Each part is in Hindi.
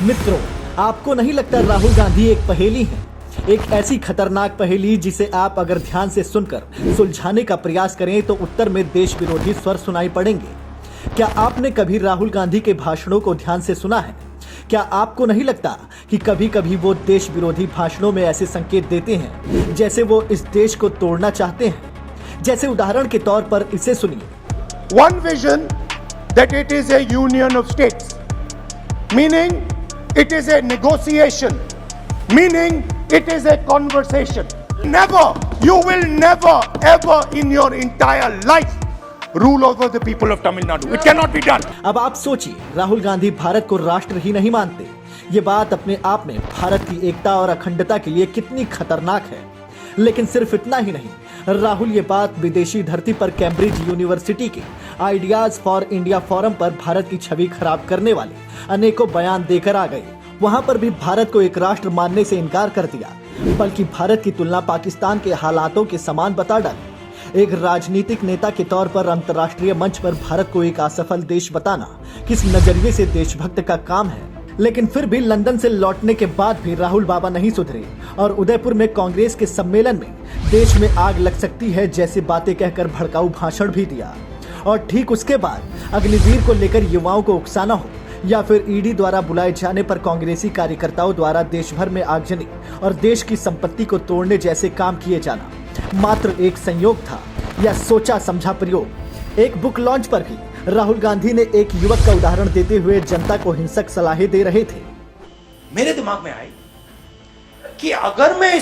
मित्रों, आपको नहीं लगता राहुल गांधी एक पहेली है? एक ऐसी खतरनाक पहेली जिसे आप अगर ध्यान से सुनकर सुलझाने का प्रयास करें तो उत्तर में देश विरोधी स्वर सुनाई पड़ेंगे। क्या आपने कभी राहुल गांधी के भाषणों को ध्यान से सुना है? क्या आपको नहीं लगता कि कभी कभी वो देश विरोधी भाषणों में ऐसे संकेत देते हैं जैसे वो इस देश को तोड़ना चाहते हैं? जैसे उदाहरण के तौर पर इसे सुनिए। One vision that it is a union of states, meaning it is a negotiation, meaning it is a conversation. Never, you will never ever in your entire life rule over the people of Tamil Nadu. It cannot be done. अब आप सोचिए, राहुल गांधी भारत को राष्ट्र ही नहीं मानते। ये बात अपने आप में भारत की एकता और अखंडता के लिए कितनी खतरनाक है। लेकिन सिर्फ इतना ही नहीं, राहुल ये बात विदेशी धरती पर कैम्ब्रिज यूनिवर्सिटी के आइडियाज फॉर इंडिया फोरम पर भारत की छवि खराब करने वाले अनेकों बयान देकर आ गए। वहां पर भी भारत को एक राष्ट्र मानने से इनकार कर दिया, बल्कि भारत की तुलना पाकिस्तान के हालातों के समान बता डाली। एक राजनीतिक नेता के तौर पर अंतर्राष्ट्रीय मंच पर भारत को एक असफल देश बताना किस नजरिए से देशभक्त का काम है। लेकिन फिर भी लंदन से लौटने के बाद भी राहुल बाबा नहीं सुधरे और उदयपुर में कांग्रेस के सम्मेलन में देश में आग लग सकती है जैसी बातें कहकर भड़काऊ भाषण भी दिया। और ठीक उसके बाद अग्निवीर को लेकर युवाओं को उकसाना हो या फिर ईडी द्वारा बुलाए जाने पर कांग्रेसी कार्यकर्ताओं द्वारा देश भर में आगजनी और देश की संपत्ति को तोड़ने जैसे काम किए जाना मात्र एक संयोग था या सोचा समझा प्रयोग। एक बुक लॉन्च पर भी राहुल गांधी ने एक युवक का उदाहरण देते हुए जनता को हिंसक सलाहें दे रहे थे। मेरे दिमाग में आई कि अगर मैं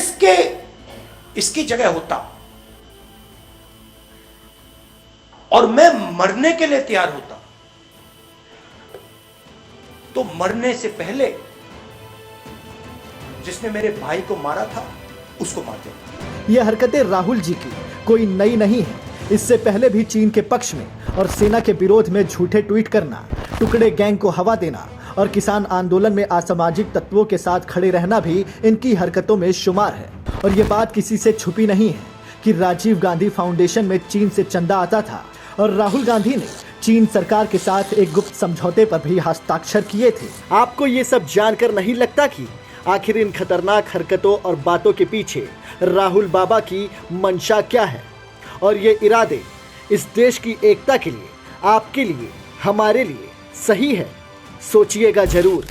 इसकी जगह होता और मैं मरने के लिए तैयार होता तो मरने से पहले जिसने मेरे भाई को मारा था उसको मार देता। यह हरकतें राहुल जी की कोई नई नहीं है। इससे पहले भी चीन के पक्ष में और सेना के विरोध में झूठे ट्वीट करना, टुकड़े गैंग को हवा देना और किसान आंदोलन में असामाजिक तत्वों के साथ खड़े रहना भी इनकी हरकतों में शुमार है। और ये बात किसी से छुपी नहीं है कि राजीव गांधी फाउंडेशन में चीन से चंदा आता था और राहुल गांधी ने चीन सरकार के साथ एक गुप्त समझौते पर भी हस्ताक्षर किए थे। आपको ये सब जानकर नहीं लगता कि आखिर इन खतरनाक हरकतों और बातों के पीछे राहुल बाबा की मंशा क्या है? और ये इरादे इस देश की एकता के लिए, आपके लिए, हमारे लिए सही है? सोचिएगा जरूर।